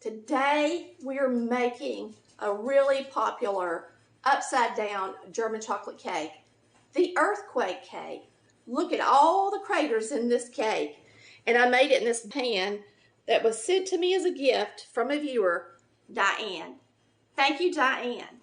Today we're making a really popular upside down German chocolate cake, the earthquake cake. Look at all the craters in this cake. And I made it in this pan that was sent to me as a gift from a viewer, Diane. Thank you, Diane.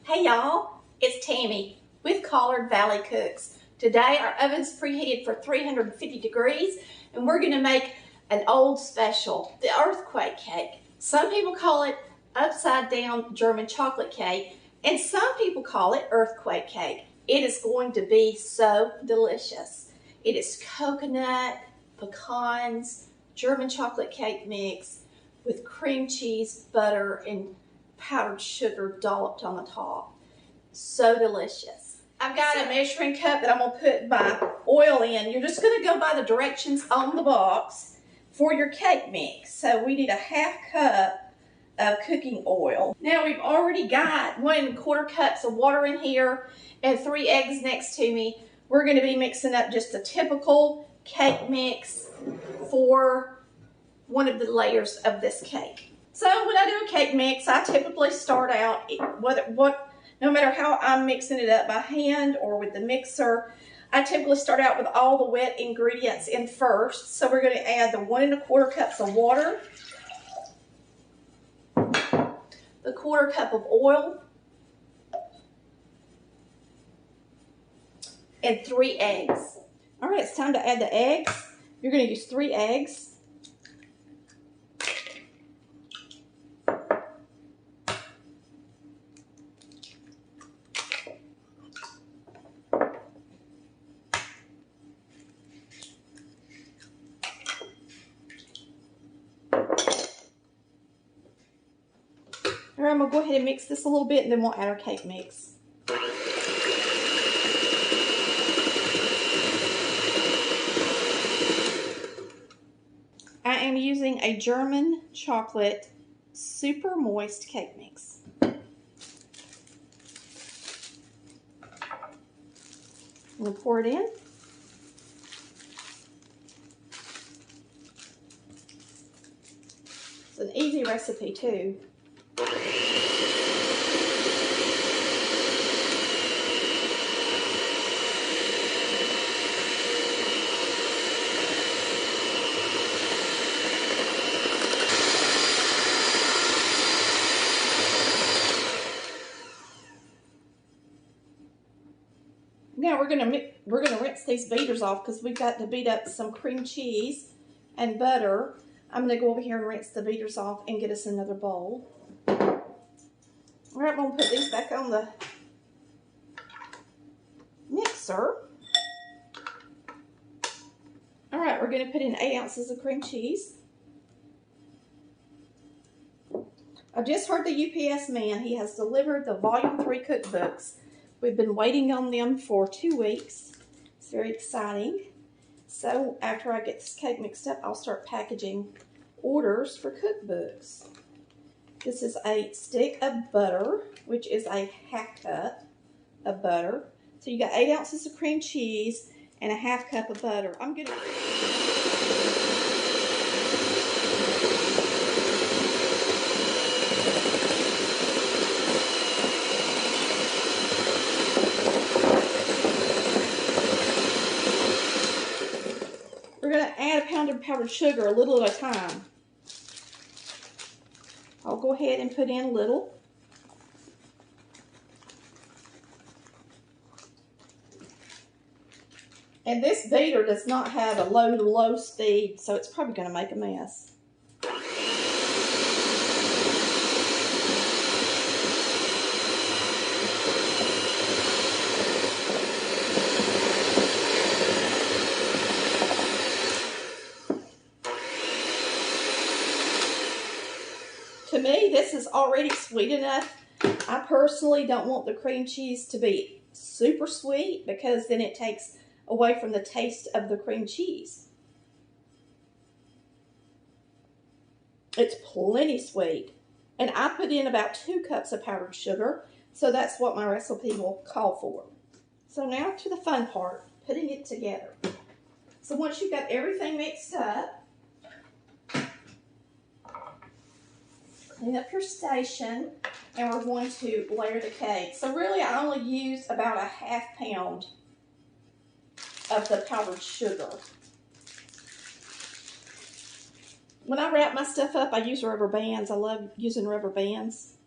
Hey y'all, it's Tammy with Collard Valley Cooks. Today our oven's preheated for 350 degrees and we're going to make an old special, the earthquake cake. Some people call it upside down German chocolate cake and some people call it earthquake cake. It is going to be so delicious. It is coconut, pecans, German chocolate cake mix with cream cheese, butter, and powdered sugar dolloped on the top. So delicious. I've got a measuring cup that I'm going to put my oil in. You're just going to go by the directions on the box for your cake mix. So we need a ½ cup of cooking oil. Now we've already got 1 1/4 cups of water in here and 3 eggs next to me. We're going to be mixing up just a typical cake mix for one of the layers of this cake. So when I do a cake mix, I typically start out, no matter how I'm mixing it up by hand or with the mixer, I typically start out with all the wet ingredients in first. So we're going to add the 1 1/4 cups of water, the 1/4 cup of oil, and 3 eggs. All right, it's time to add the eggs. You're going to use 3 eggs. All right, I'm going to go ahead and mix this a little bit and then we'll add our cake mix. I am using a German chocolate super moist cake mix. I'm going to pour it in. It's an easy recipe too. Now we're gonna rinse these beaters off because we've got to beat up some cream cheese and butter. I'm gonna go over here and rinse the beaters off and get us another bowl. All right, I'm gonna put these back on the mixer. All right, we're gonna put in 8 ounces of cream cheese. I just heard the UPS man. He has delivered the Volume 3 cookbooks. We've been waiting on them for 2 weeks. It's very exciting. So after I get this cake mixed up, I'll start packaging orders for cookbooks. This is a stick of butter, which is a ½ cup of butter. So you got 8 ounces of cream cheese and a ½ cup of butter. We're going to add a pound of powdered sugar a little at a time. I'll go ahead and put in a little. And this beater does not have a low to low speed, so it's probably going to make a mess. To me, this is already sweet enough. I personally don't want the cream cheese to be super sweet because then it takes away from the taste of the cream cheese. It's plenty sweet. And I put in about 2 cups of powdered sugar, so that's what my recipe will call for. So now to the fun part, putting it together. So once you've got everything mixed up, clean up your station, and we're going to layer the cake. So really I only use about a ½ pound of the powdered sugar. When I wrap my stuff up, I use rubber bands. I love using rubber bands.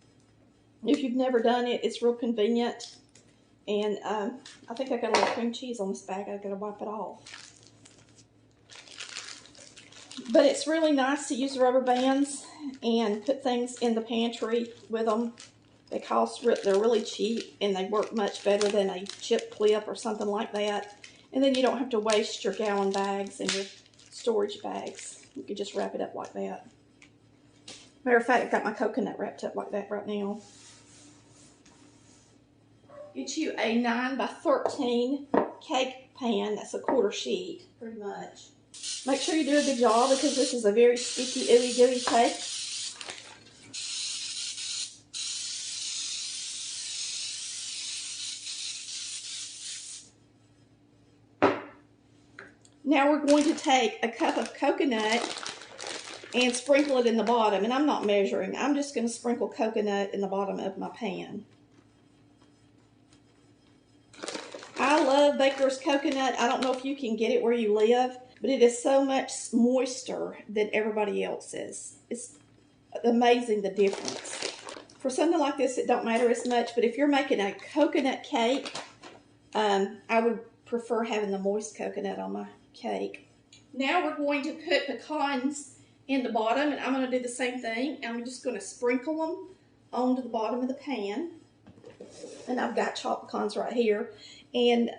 If you've never done it, it's real convenient. And I think I got a little cream cheese on this bag. I gotta wipe it off. But it's really nice to use rubber bands and put things in the pantry with them. They're really cheap and they work much better than a chip clip or something like that. And then you don't have to waste your gallon bags and your storage bags. You could just wrap it up like that. Matter of fact, I've got my coconut wrapped up like that right now. Get you a 9 by 13 cake pan. That's a 1/4 sheet, pretty much. Make sure you do a good job because this is a very sticky, ooey gooey cake. Now we're going to take a cup of coconut and sprinkle it in the bottom. And I'm not measuring. I'm just going to sprinkle coconut in the bottom of my pan. I love Baker's coconut. I don't know if you can get it where you live, but it is so much moister than everybody else's. It's amazing the difference. For something like this, it don't matter as much, but if you're making a coconut cake, I would prefer having the moist coconut on my cake. Now we're going to put pecans in the bottom, and I'm going to do the same thing. I'm just going to sprinkle them onto the bottom of the pan. And I've got chopped pecans right here. And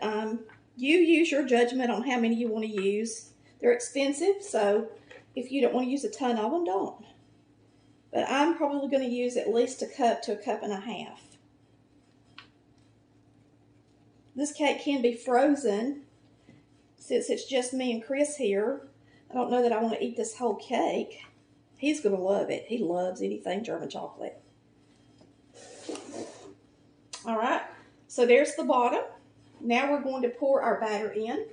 you use your judgment on how many you want to use. They're expensive, so if you don't want to use a ton of them, don't. But I'm probably going to use at least a cup to a cup and a half. This cake can be frozen. Since it's just me and Chris here, I don't know that I want to eat this whole cake. He's going to love it. He loves anything German chocolate. All right, so there's the bottom. Now we're going to pour our batter in.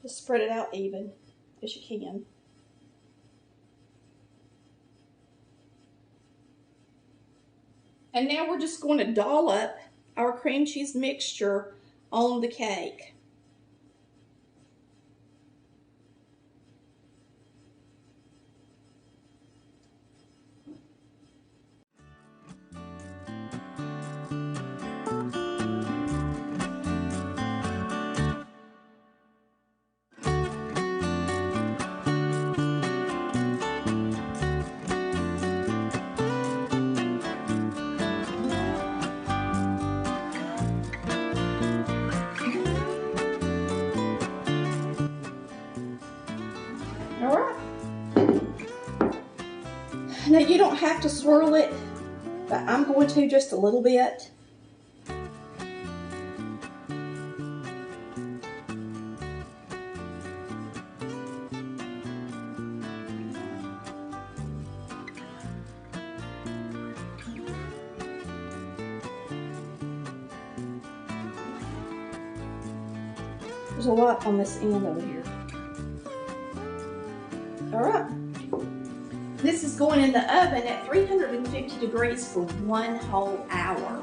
Just spread it out even as you can. And now we're just going to dollop our cream cheese mixture on the cake. All right. Now you don't have to swirl it, but I'm going to just a little bit. There's a lot on this end over here. All right. This is going in the oven at 350 degrees for 1 whole hour.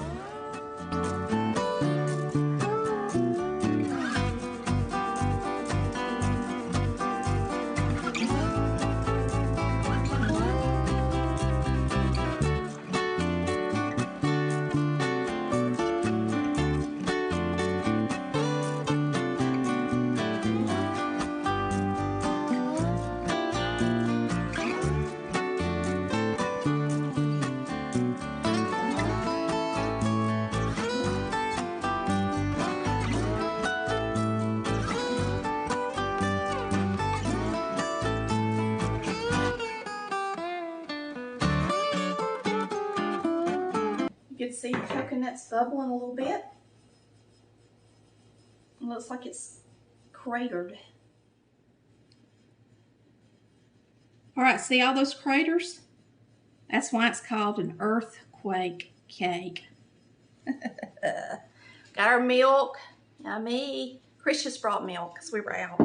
can see the coconut's bubbling a little bit. It looks like it's cratered. All right, see all those craters? That's why it's called an earthquake cake. Got our milk. Yummy. Chris just brought milk because we were out.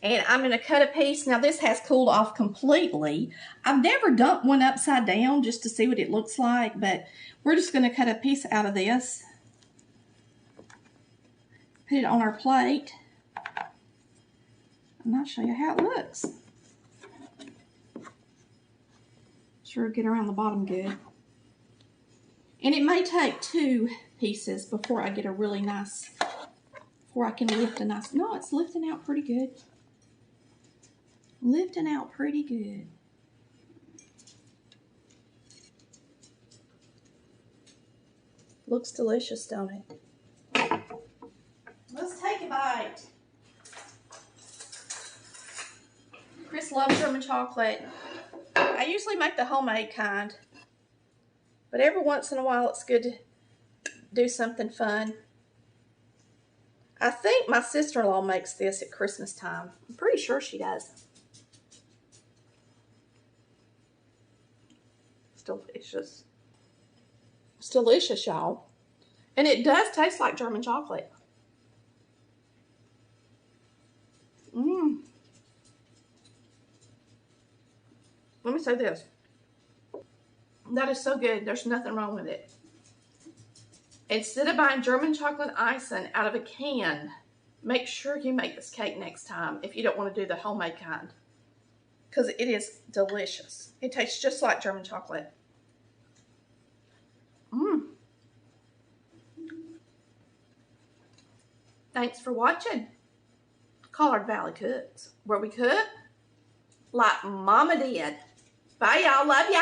And I'm going to cut a piece. Now this has cooled off completely. I've never dumped one upside down just to see what it looks like, but we're just going to cut a piece out of this. Put it on our plate. And I'll show you how it looks. Sure, get around the bottom good. And it may take 2 pieces before I get a really nice, before I can lift a nice, no, it's lifting out pretty good. Lifting out pretty good. Looks delicious, don't it? Let's take a bite. Chris loves German chocolate. I usually make the homemade kind, but every once in a while it's good to do something fun. I think my sister-in-law makes this at Christmas time. I'm pretty sure she does. It's delicious. It's delicious, y'all. And it does taste like German chocolate. Mmm. Let me say this. That is so good. There's nothing wrong with it. Instead of buying German chocolate icing out of a can, make sure you make this cake next time if you don't want to do the homemade kind. Because it is delicious. It tastes just like German chocolate. Mmm. Thanks for watching Collard Valley Cooks, where we cook like Mama did. Bye, y'all. Love ya.